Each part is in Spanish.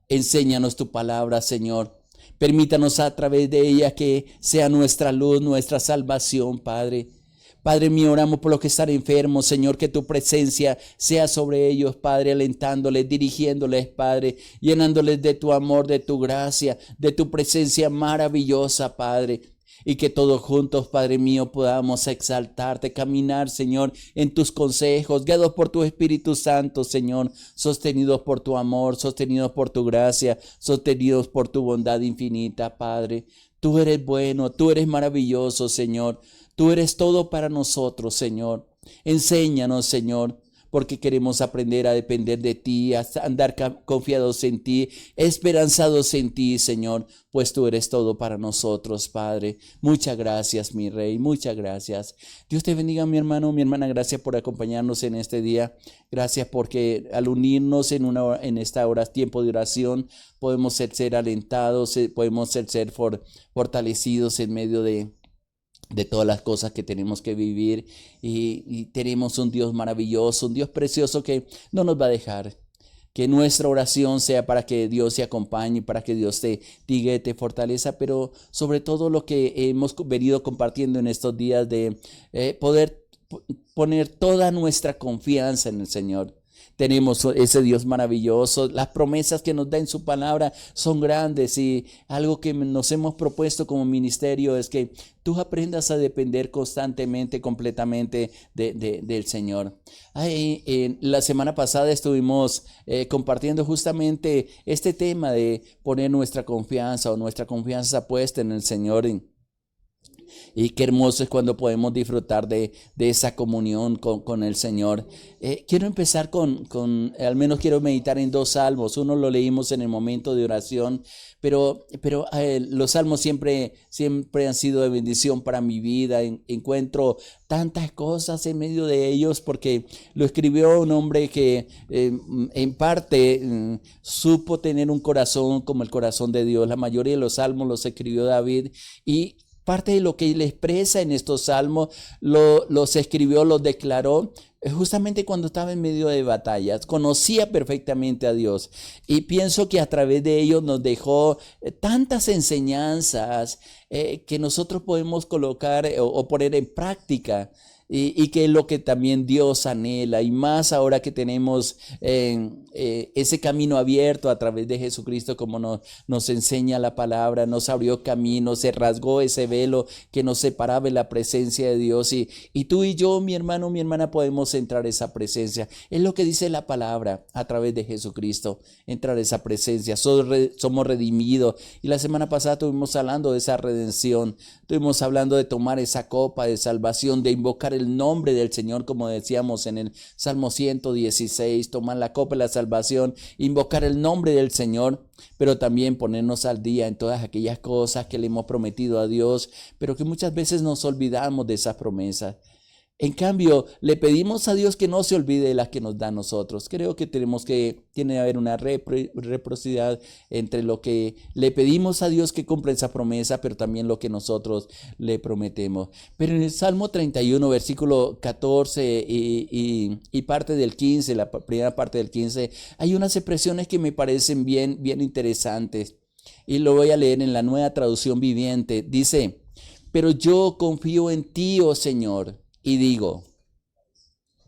Enséñanos tu palabra, Señor. Permítanos a través de ella que sea nuestra luz, nuestra salvación, Padre. Padre mío, oramos por los que están enfermos, Señor, que tu presencia sea sobre ellos, Padre, alentándoles, dirigiéndoles, Padre, llenándoles de tu amor, de tu gracia, de tu presencia maravillosa, Padre. Y que todos juntos, Padre mío, podamos exaltarte, caminar, Señor, en tus consejos, guiados por tu Espíritu Santo, Señor, sostenidos por tu amor, sostenidos por tu gracia, sostenidos por tu bondad infinita, Padre. Tú eres bueno, tú eres maravilloso, Señor. Tú eres todo para nosotros, Señor. Enséñanos, Señor, porque queremos aprender a depender de ti, a andar confiados en ti, esperanzados en ti, Señor, pues tú eres todo para nosotros, Padre. Muchas gracias, mi Rey, muchas gracias. Dios te bendiga, mi hermano, mi hermana, gracias por acompañarnos en este día. Gracias porque al unirnos en esta hora, tiempo de oración, podemos ser alentados, podemos ser fortalecidos en medio de todas las cosas que tenemos que vivir y tenemos un Dios maravilloso, un Dios precioso que no nos va a dejar. Que nuestra oración sea para que Dios te acompañe, para que Dios te diga, te fortaleza, pero sobre todo lo que hemos venido compartiendo en estos días de poder poner toda nuestra confianza en el Señor. Tenemos ese Dios maravilloso, las promesas que nos da en su palabra son grandes y algo que nos hemos propuesto como ministerio es que tú aprendas a depender constantemente, completamente del Señor. La semana pasada estuvimos compartiendo justamente este tema de poner nuestra confianza o nuestra confianza puesta en el Señor. Y qué hermoso es cuando podemos disfrutar de esa comunión con el Señor. Quiero empezar al menos quiero meditar en 2 salmos. Uno lo leímos en el momento de oración, pero los salmos siempre han sido de bendición para mi vida. Encuentro tantas cosas en medio de ellos porque lo escribió un hombre que en parte supo tener un corazón como el corazón de Dios. La mayoría de los salmos los escribió David y parte de lo que él expresa en estos salmos los escribió, los declaró justamente cuando estaba en medio de batallas. Conocía perfectamente a Dios y pienso que a través de ellos nos dejó tantas enseñanzas que nosotros podemos colocar o poner en práctica. Y que es lo que también Dios anhela, y más ahora que tenemos ese camino abierto a través de Jesucristo, como nos enseña la palabra, nos abrió camino, se rasgó ese velo que nos separaba de la presencia de Dios, y tú y yo, mi hermano, mi hermana, podemos entrar a esa presencia. Es lo que dice la palabra a través de Jesucristo, entrar a esa presencia. Somos redimidos, y la semana pasada estuvimos hablando de esa redención, estuvimos hablando de tomar esa copa de salvación, de invocar el nombre del Señor, como decíamos en el Salmo 116, tomar la copa de la salvación, invocar el nombre del Señor, pero también ponernos al día en todas aquellas cosas que le hemos prometido a Dios, pero que muchas veces nos olvidamos de esas promesas. En cambio, le pedimos a Dios que no se olvide de las que nos da a nosotros. Creo que tiene que haber una reciprocidad entre lo que le pedimos a Dios que cumpla esa promesa, pero también lo que nosotros le prometemos. Pero en el Salmo 31, versículo 14 y parte del 15, la primera parte del 15, hay unas expresiones que me parecen bien interesantes. Y lo voy a leer en la Nueva Traducción Viviente. Dice, pero yo confío en ti, oh Señor. Y digo,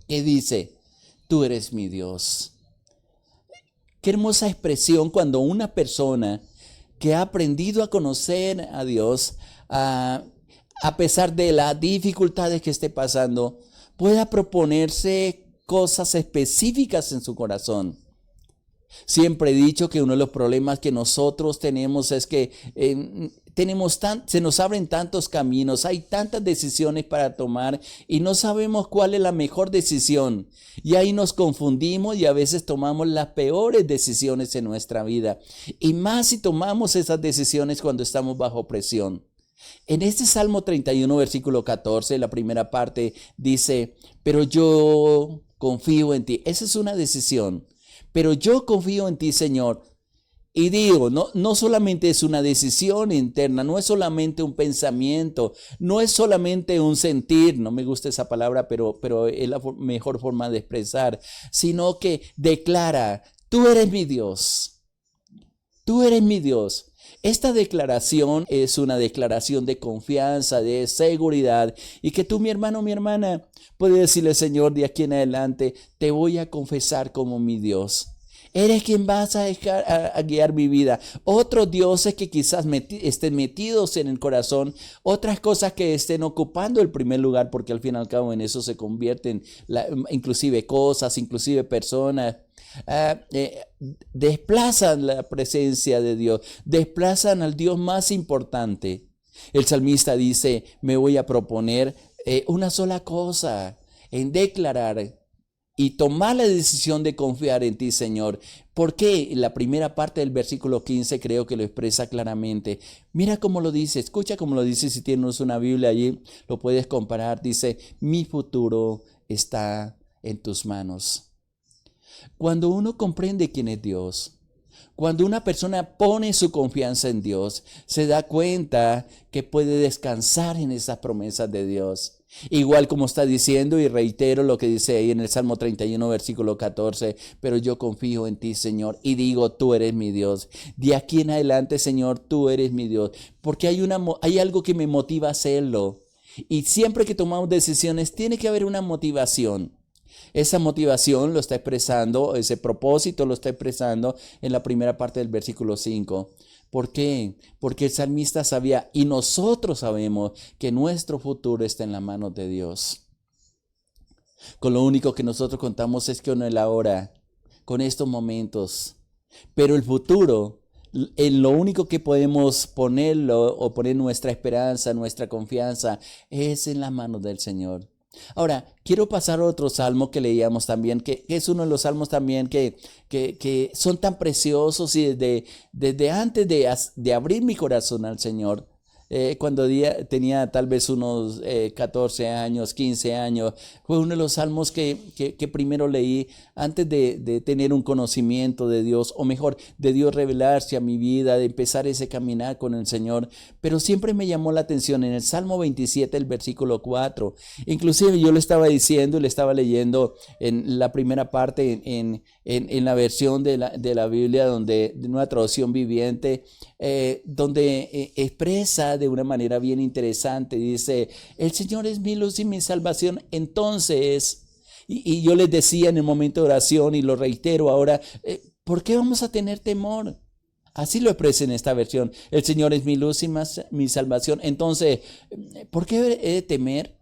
¿qué dice? Tú eres mi Dios. Qué hermosa expresión cuando una persona que ha aprendido a conocer a Dios, a pesar de las dificultades que esté pasando, pueda proponerse cosas específicas en su corazón. Siempre he dicho que uno de los problemas que nosotros tenemos es que se nos abren tantos caminos, hay tantas decisiones para tomar y no sabemos cuál es la mejor decisión. Y ahí nos confundimos y a veces tomamos las peores decisiones en nuestra vida. Y más si tomamos esas decisiones cuando estamos bajo presión. En este Salmo 31, versículo 14, la primera parte dice, pero yo confío en ti. Esa es una decisión. Pero yo confío en ti, Señor. Y digo, no solamente es una decisión interna, no es solamente un pensamiento, no es solamente un sentir, no me gusta esa palabra, pero es la mejor forma de expresar, sino que declara, tú eres mi Dios. Tú eres mi Dios. Esta declaración es una declaración de confianza, de seguridad, y que tú, mi hermano, mi hermana, puedes decirle, Señor, de aquí en adelante, te voy a confesar como mi Dios. Eres quien vas a guiar mi vida. Otros dioses que quizás estén metidos en el corazón, otras cosas que estén ocupando el primer lugar, porque al fin y al cabo en eso se convierten inclusive cosas, inclusive personas. Desplazan la presencia de Dios, desplazan al Dios más importante. El salmista dice, me voy a proponer una sola cosa, en declarar y tomar la decisión de confiar en ti, Señor. Porque la primera parte del versículo 15 creo que lo expresa claramente. Mira cómo lo dice, escucha cómo lo dice. Si tienes una Biblia allí, lo puedes comparar. Dice, mi futuro está en tus manos. Cuando uno comprende quién es Dios, cuando una persona pone su confianza en Dios, se da cuenta que puede descansar en esas promesas de Dios. Igual como está diciendo, y reitero lo que dice ahí en el Salmo 31, versículo 14, pero yo confío en ti, Señor, y digo, tú eres mi Dios. De aquí en adelante, Señor, tú eres mi Dios, porque hay algo que me motiva a hacerlo. Y siempre que tomamos decisiones, tiene que haber una motivación. Esa motivación lo está expresando, ese propósito lo está expresando en la primera parte del versículo 5. ¿Por qué? Porque el salmista sabía, y nosotros sabemos, que nuestro futuro está en las manos de Dios. Con lo único que nosotros contamos es con el ahora, con estos momentos. Pero el futuro, en lo único que podemos ponerlo o poner nuestra esperanza, nuestra confianza, es en las manos del Señor. Ahora, quiero pasar a otro salmo que leíamos también, que es uno de los salmos también que son tan preciosos, y desde antes de abrir mi corazón al Señor, cuando tenía tal vez unos 14 años, 15 años, fue uno de los salmos que primero leí antes de tener un conocimiento de Dios, o mejor, de Dios revelarse a mi vida, de empezar ese caminar con el Señor. Pero siempre me llamó la atención en el Salmo 27, el versículo 4. Inclusive yo le estaba diciendo y le estaba leyendo en la primera parte en la versión de la Biblia, de una traducción viviente, donde expresa de una manera bien interesante. Dice, el Señor es mi luz y mi salvación. Entonces, y yo les decía en el momento de oración, y lo reitero ahora, ¿por qué vamos a tener temor? Así lo expresa en esta versión. El Señor es mi luz y mi salvación. Entonces, ¿por qué he de temer?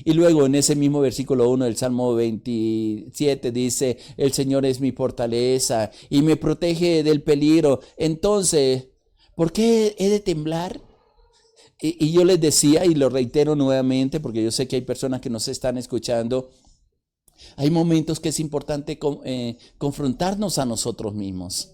Y luego en ese mismo versículo 1 del Salmo 27 dice, el Señor es mi fortaleza y me protege del peligro. Entonces, ¿por qué he de temblar? Y yo les decía, y lo reitero nuevamente, porque yo sé que hay personas que nos están escuchando, hay momentos que es importante confrontarnos a nosotros mismos.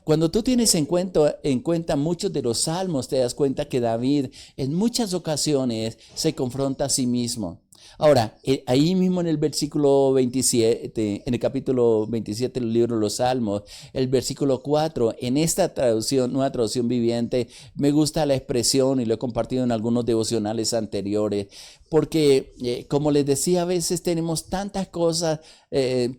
Cuando tú tienes en cuenta muchos de los salmos, te das cuenta que David en muchas ocasiones se confronta a sí mismo. Ahora, ahí mismo en el versículo 27, en el capítulo 27 del libro de los Salmos, el versículo 4, en esta traducción, nueva traducción viviente, me gusta la expresión, y lo he compartido en algunos devocionales anteriores, porque como les decía, a veces tenemos tantas cosas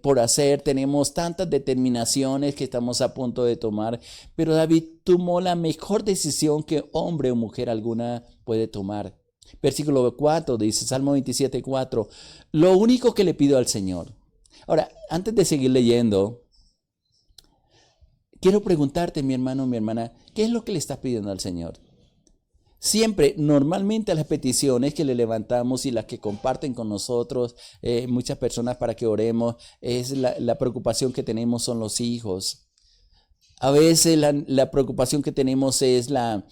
por hacer, tenemos tantas determinaciones que estamos a punto de tomar, pero David tomó la mejor decisión que hombre o mujer alguna puede tomar. Versículo 4 dice, Salmo 27, 4, lo único que le pido al Señor. Ahora, antes de seguir leyendo, quiero preguntarte, mi hermano, mi hermana, ¿qué es lo que le estás pidiendo al Señor? Siempre, normalmente las peticiones que le levantamos y las que comparten con nosotros muchas personas para que oremos, es la preocupación que tenemos son los hijos. A veces la preocupación que tenemos es la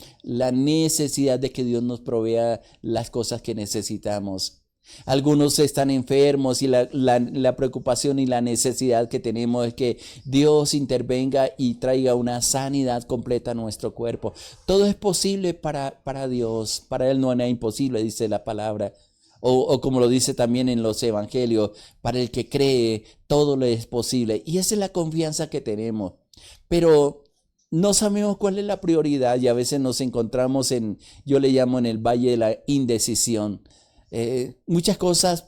necesidad de que Dios nos provea las cosas que necesitamos. Algunos están enfermos y la preocupación y la necesidad que tenemos es que Dios intervenga y traiga una sanidad completa a nuestro cuerpo. Todo es posible para Dios, para Él no hay nada imposible, dice la palabra. O como lo dice también en los evangelios, para el que cree, todo le es posible. Y esa es la confianza que tenemos. Pero no sabemos cuál es la prioridad y a veces nos encontramos yo le llamo en el valle de la indecisión. Muchas cosas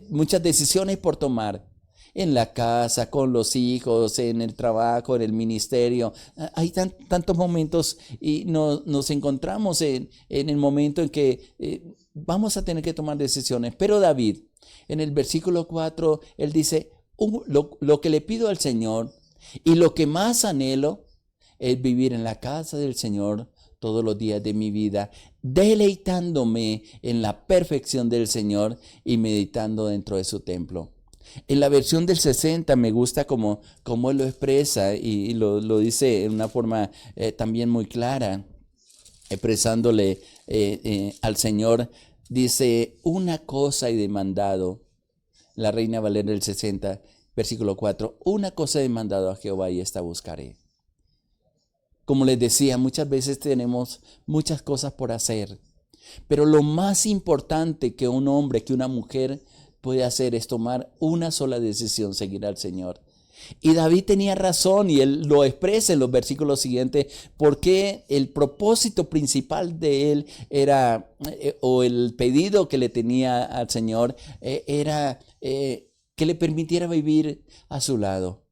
muchas decisiones por tomar. en la casa, con los hijos, en el trabajo, en el ministerio. Hay tantos momentos y nos encontramos en el momento en que vamos a tener que tomar decisiones. Pero David, en el versículo 4, él dice, lo que le pido al Señor y lo que más anhelo es vivir en la casa del Señor todos los días de mi vida, deleitándome en la perfección del Señor y meditando dentro de su templo. En la versión del 60 me gusta como él lo expresa y lo dice en una forma también muy clara, expresándole al Señor. Dice, una cosa he demandado, la Reina Valera del 60, versículo 4, una cosa he demandado a Jehová y esta buscaré. Como les decía, muchas veces tenemos muchas cosas por hacer, pero lo más importante que un hombre, que una mujer puede hacer es tomar una sola decisión, seguir al Señor. Y David tenía razón y él lo expresa en los versículos siguientes, porque el propósito principal de él era, o el pedido que le tenía al Señor, era que le permitiera vivir a su lado.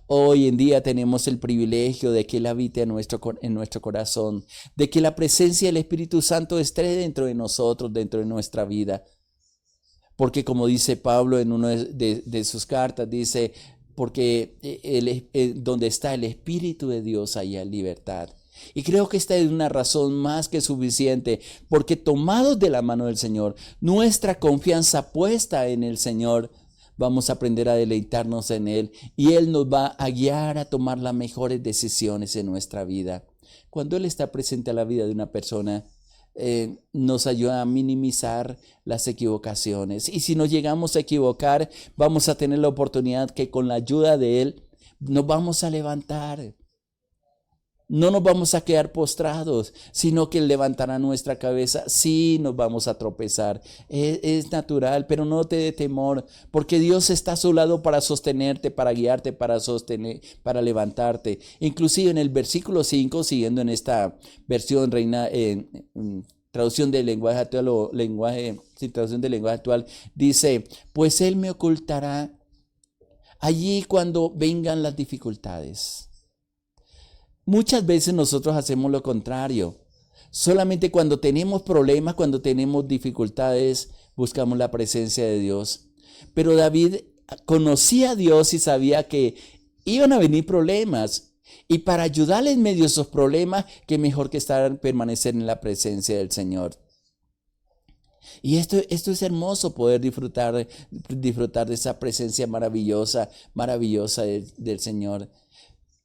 Hoy en día tenemos el privilegio de que Él habite en nuestro corazón, de que la presencia del Espíritu Santo esté dentro de nosotros, dentro de nuestra vida. Porque como dice Pablo en una de sus cartas, dice, porque donde está el Espíritu de Dios hay libertad. Y creo que esta es una razón más que suficiente, porque tomados de la mano del Señor, nuestra confianza puesta en el Señor, vamos a aprender a deleitarnos en Él y Él nos va a guiar a tomar las mejores decisiones en nuestra vida. Cuando Él está presente a la vida de una persona, nos ayuda a minimizar las equivocaciones. Y si nos llegamos a equivocar, vamos a tener la oportunidad que con la ayuda de Él nos vamos a levantar. No nos vamos a quedar postrados, sino que Él levantará nuestra cabeza. Sí, nos vamos a tropezar. Es natural, pero no te dé temor, porque Dios está a su lado para sostenerte, para guiarte, para levantarte. Inclusive en el versículo 5, siguiendo en esta versión traducción del lenguaje actual traducción del lenguaje actual, dice, pues Él me ocultará allí cuando vengan las dificultades. Muchas veces nosotros hacemos lo contrario. Solamente cuando tenemos problemas, cuando tenemos dificultades, buscamos la presencia de Dios. Pero David conocía a Dios y sabía que iban a venir problemas. Y para ayudarle en medio de esos problemas, qué mejor que permanecer en la presencia del Señor. Y esto es hermoso, poder disfrutar de esa presencia maravillosa del Señor.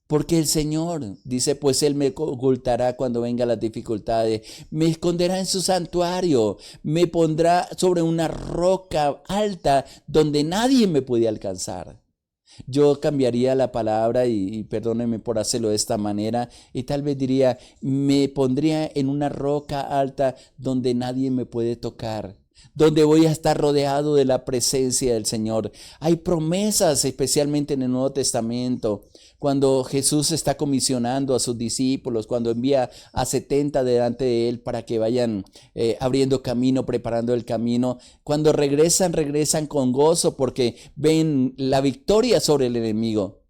Porque el Señor dice, pues Él me ocultará cuando vengan las dificultades, me esconderá en su santuario, me pondrá sobre una roca alta donde nadie me puede alcanzar. Yo cambiaría la palabra y perdónenme por hacerlo de esta manera y tal vez diría, me pondría en una roca alta donde nadie me puede tocar, donde voy a estar rodeado de la presencia del Señor. Hay promesas, especialmente en el Nuevo Testamento, cuando Jesús está comisionando a sus discípulos, cuando envía a 70 delante de Él para que vayan abriendo camino, preparando el camino. Cuando regresan con gozo porque ven la victoria sobre el enemigo.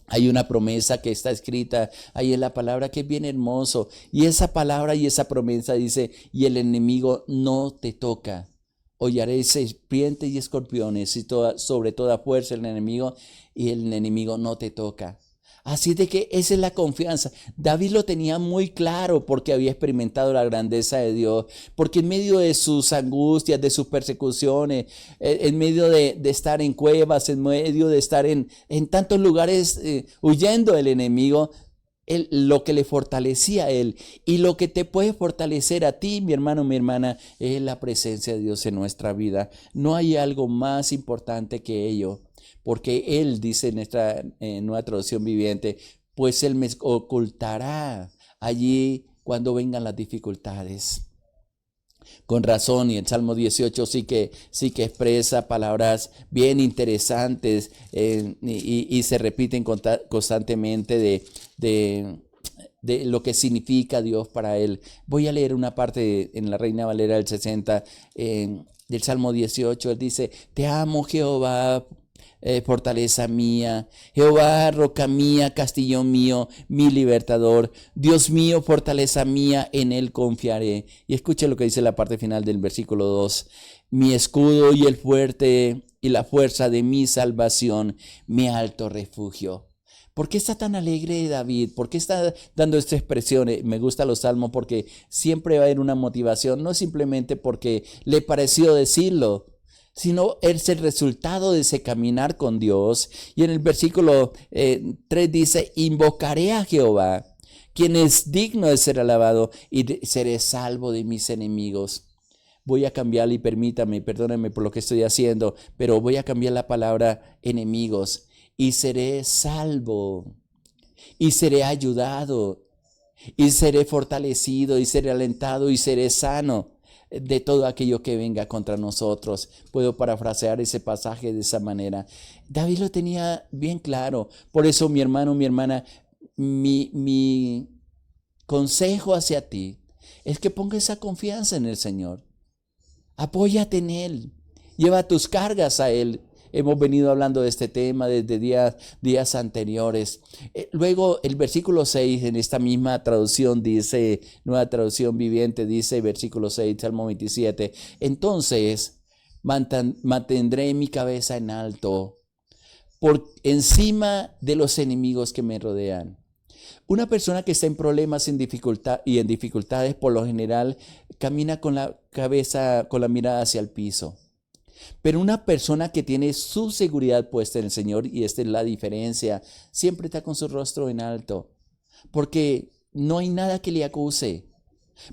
Hay una promesa que está escrita ahí en la palabra que es bien hermoso. Y esa palabra y esa promesa dice, y el enemigo no te toca. Hollaréis serpientes y escorpiones y sobre toda fuerza el enemigo, y el enemigo no te toca. Así de que esa es la confianza. David lo tenía muy claro porque había experimentado la grandeza de Dios, porque en medio de sus angustias, de sus persecuciones, en medio de estar en cuevas, en medio de estar en tantos lugares huyendo del enemigo, lo que le fortalecía a él y lo que te puede fortalecer a ti, mi hermano, mi hermana, es la presencia de Dios en nuestra vida. No hay algo más importante que ello, porque Él dice en nuestra nueva traducción viviente, pues Él me ocultará allí cuando vengan las dificultades. Con razón, y el Salmo 18 sí que expresa palabras bien interesantes y se repiten constantemente de lo que significa Dios para él. Voy a leer una parte en la Reina Valera del 60 del Salmo 18. Él dice, te amo, Jehová, fortaleza mía. Jehová, roca mía, castillo mío, mi libertador. Dios mío, fortaleza mía, en él confiaré. Y escuche lo que dice la parte final del versículo 2. Mi escudo y el fuerte y la fuerza de mi salvación, mi alto refugio. ¿Por qué está tan alegre David? ¿Por qué está dando esta expresión? Me gustan los salmos porque siempre va a haber una motivación, no simplemente porque le pareció decirlo, sino es el resultado de ese caminar con Dios. Y en el versículo 3 dice, invocaré a Jehová, quien es digno de ser alabado, y seré salvo de mis enemigos. Voy a cambiar, y perdónenme por lo que estoy haciendo, pero voy a cambiar la palabra enemigos. Y seré salvo, y seré ayudado, y seré fortalecido, y seré alentado, y seré sano de todo aquello que venga contra nosotros. Puedo parafrasear ese pasaje de esa manera. David lo tenía bien claro. Por eso, mi hermano, mi hermana, mi consejo hacia ti es que ponga esa confianza en el Señor. Apóyate en Él. Lleva tus cargas a Él. Hemos venido hablando de este tema desde días anteriores. Luego el versículo 6 en esta misma traducción dice, nueva traducción viviente, dice versículo 6, Salmo 27. Entonces mantendré mi cabeza en alto por encima de los enemigos que me rodean. Una persona que está en problemas en dificultades por lo general camina con la cabeza, con la mirada hacia el piso. Pero una persona que tiene su seguridad puesta en el Señor, y esta es la diferencia, siempre está con su rostro en alto, porque no hay nada que le acuse,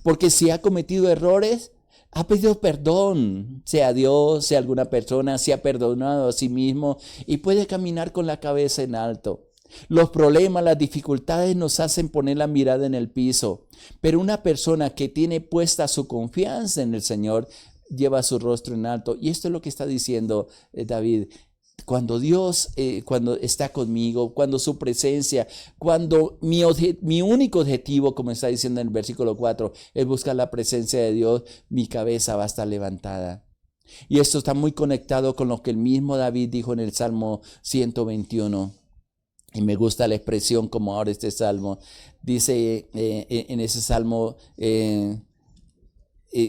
porque si ha cometido errores, ha pedido perdón, sea Dios, sea alguna persona, se ha perdonado a sí mismo y puede caminar con la cabeza en alto. Los problemas, las dificultades nos hacen poner la mirada en el piso, pero una persona que tiene puesta su confianza en el Señor lleva su rostro en alto. Y esto es lo que está diciendo David. Cuando Dios, cuando está conmigo, cuando su presencia, cuando mi único objetivo, como está diciendo en el versículo 4, es buscar la presencia de Dios, mi cabeza va a estar levantada. Y esto está muy conectado con lo que el mismo David dijo en el Salmo 121. Y me gusta la expresión como ahora este salmo. Dice en ese salmo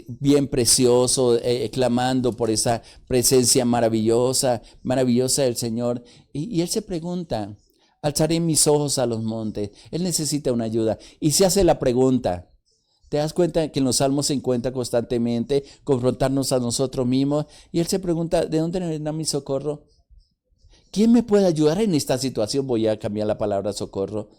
bien precioso, clamando por esa presencia maravillosa del Señor. Y él se pregunta, alzaré mis ojos a los montes. Él necesita una ayuda. Y se hace la pregunta. ¿Te das cuenta que en los salmos se encuentra constantemente confrontarnos a nosotros mismos? Y él se pregunta, ¿de dónde vendrá mi socorro? ¿Quién me puede ayudar en esta situación? Voy a cambiar la palabra socorro.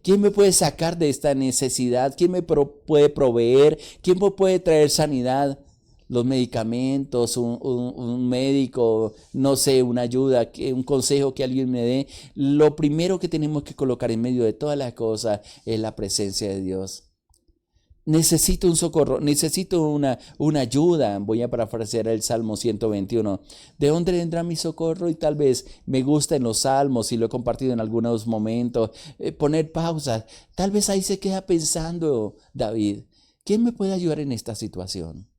¿Quién me puede sacar de esta necesidad? ¿Quién me puede proveer? ¿Quién me puede traer sanidad? Los medicamentos, un médico, no sé, una ayuda, un consejo que alguien me dé. Lo primero que tenemos que colocar en medio de todas las cosas es la presencia de Dios. Necesito un socorro, necesito una ayuda. Voy a parafrasear el Salmo 121. ¿De dónde vendrá mi socorro? Y tal vez me gusta en los salmos, y lo he compartido en algunos momentos, poner pausas. Tal vez ahí se queda pensando David, ¿quién me puede ayudar en esta situación?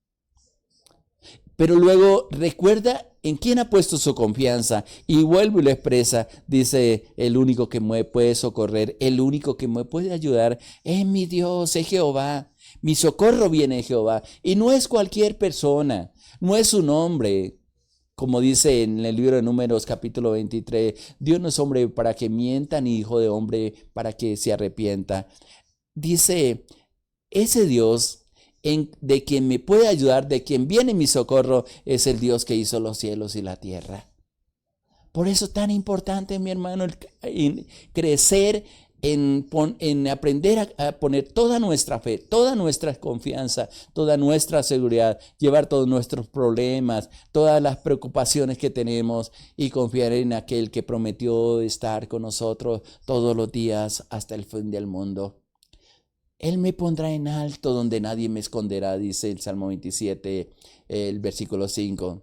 Pero luego recuerda en quién ha puesto su confianza y vuelve y lo expresa. Dice, el único que me puede socorrer, el único que me puede ayudar es mi Dios, es Jehová. Mi socorro viene de Jehová. Y no es cualquier persona, no es un hombre. Como dice en el libro de Números capítulo 23, Dios no es hombre para que mienta, ni hijo de hombre para que se arrepienta. Dice, ese Dios de quien me puede ayudar, de quien viene mi socorro, es el Dios que hizo los cielos y la tierra. Por eso es tan importante, mi hermano, crecer en aprender a poner toda nuestra fe, toda nuestra confianza, toda nuestra seguridad, llevar todos nuestros problemas, todas las preocupaciones que tenemos y confiar en aquel que prometió estar con nosotros todos los días hasta el fin del mundo. Él me pondrá en alto donde nadie me esconderá, dice el Salmo 27, el versículo 5.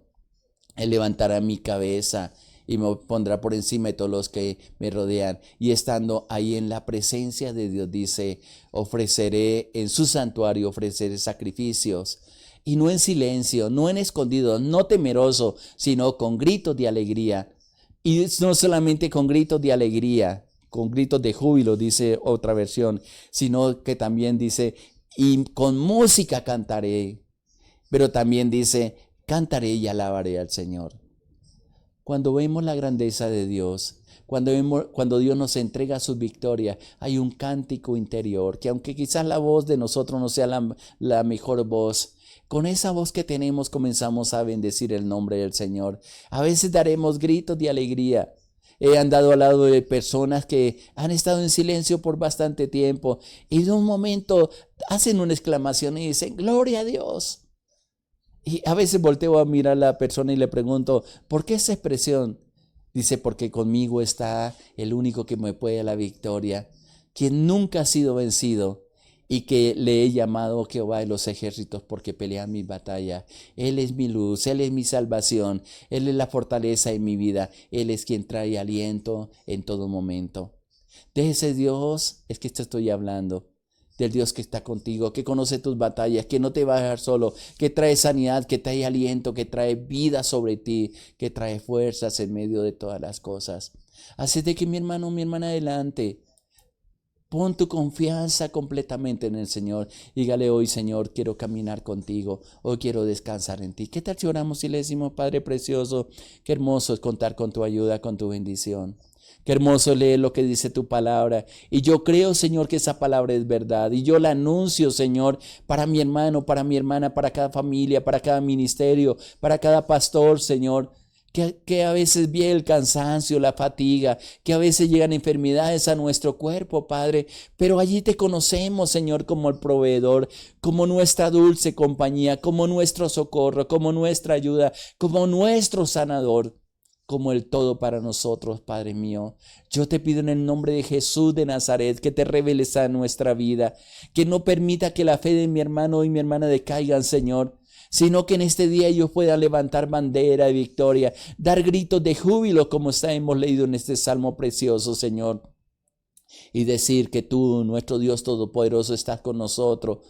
Él levantará mi cabeza y me pondrá por encima de todos los que me rodean. Y estando ahí en la presencia de Dios, dice, ofreceré en su santuario, ofreceré sacrificios. Y no en silencio, no en escondido, no temeroso, sino con gritos de alegría. Y no solamente con gritos de alegría, con gritos de júbilo, dice otra versión, sino que también dice, y con música cantaré, pero también dice, cantaré y alabaré al Señor. Cuando vemos la grandeza de Dios, cuando Dios nos entrega sus victorias, hay un cántico interior, que aunque quizás la voz de nosotros no sea la mejor voz, con esa voz que tenemos comenzamos a bendecir el nombre del Señor. A veces daremos gritos de alegría. He andado al lado de personas que han estado en silencio por bastante tiempo y de un momento hacen una exclamación y dicen, gloria a Dios. Y a veces volteo a mirar a la persona y le pregunto, ¿por qué esa expresión? Dice, porque conmigo está el único que me puede dar la victoria, quien nunca ha sido vencido y que le he llamado Jehová de los ejércitos porque pelea mi batalla. Él es mi luz, Él es mi salvación, Él es la fortaleza en mi vida, Él es quien trae aliento en todo momento. De ese Dios es que te estoy hablando. Del Dios que está contigo, que conoce tus batallas, que no te va a dejar solo, que trae sanidad, que trae aliento, que trae vida sobre ti, que trae fuerzas en medio de todas las cosas. Así de que mi hermano, mi hermana, adelante. Pon tu confianza completamente en el Señor. Dígale hoy, Señor, quiero caminar contigo. Hoy quiero descansar en ti. ¿Qué tal si oramos y le decimos, Padre precioso, qué hermoso es contar con tu ayuda, con tu bendición? Qué hermoso leer lo que dice tu palabra. Y yo creo, Señor, que esa palabra es verdad. Y yo la anuncio, Señor, para mi hermano, para mi hermana, para cada familia, para cada ministerio, para cada pastor, Señor. Que a veces viene el cansancio, la fatiga, que a veces llegan enfermedades a nuestro cuerpo, Padre. Pero allí te conocemos, Señor, como el proveedor, como nuestra dulce compañía, como nuestro socorro, como nuestra ayuda, como nuestro sanador, como el todo para nosotros, Padre mío. Yo te pido en el nombre de Jesús de Nazaret que te reveles a nuestra vida, que no permita que la fe de mi hermano y mi hermana decaigan, Señor, sino que en este día ellos puedan levantar bandera de victoria, dar gritos de júbilo como hemos leído en este salmo precioso, Señor, y decir que tú, nuestro Dios Todopoderoso, estás con nosotros,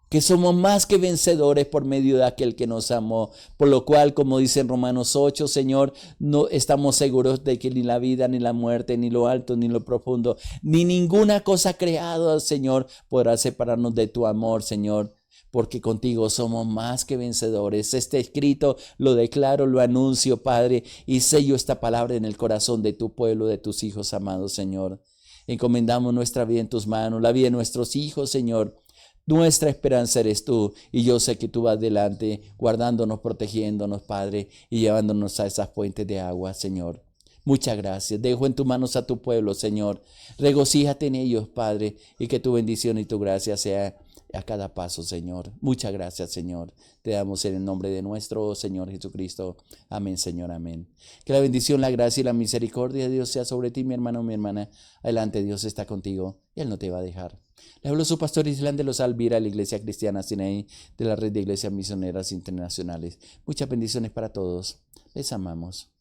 que somos más que vencedores por medio de aquel que nos amó, por lo cual, como dice en Romanos 8, Señor, no estamos seguros de que ni la vida, ni la muerte, ni lo alto, ni lo profundo, ni ninguna cosa creada, Señor, podrá separarnos de tu amor, Señor, porque contigo somos más que vencedores. Este escrito lo declaro, lo anuncio, Padre, y sello esta palabra en el corazón de tu pueblo, de tus hijos amados, Señor. Encomendamos nuestra vida en tus manos, la vida de nuestros hijos, Señor. Nuestra esperanza eres tú, y yo sé que tú vas delante, guardándonos, protegiéndonos, Padre, y llevándonos a esas fuentes de agua, Señor. Muchas gracias. Dejo en tus manos a tu pueblo, Señor. Regocíjate en ellos, Padre, y que tu bendición y tu gracia sea a cada paso, Señor. Muchas gracias, Señor. Te damos en el nombre de nuestro Señor Jesucristo. Amén, Señor, amén. Que la bendición, la gracia y la misericordia de Dios sea sobre ti, mi hermano, mi hermana. Adelante, Dios está contigo y Él no te va a dejar. Le habló su pastor Island de los Alvira, la Iglesia Cristiana Sinaí, de la Red de Iglesias Misioneras Internacionales. Muchas bendiciones para todos. Les amamos.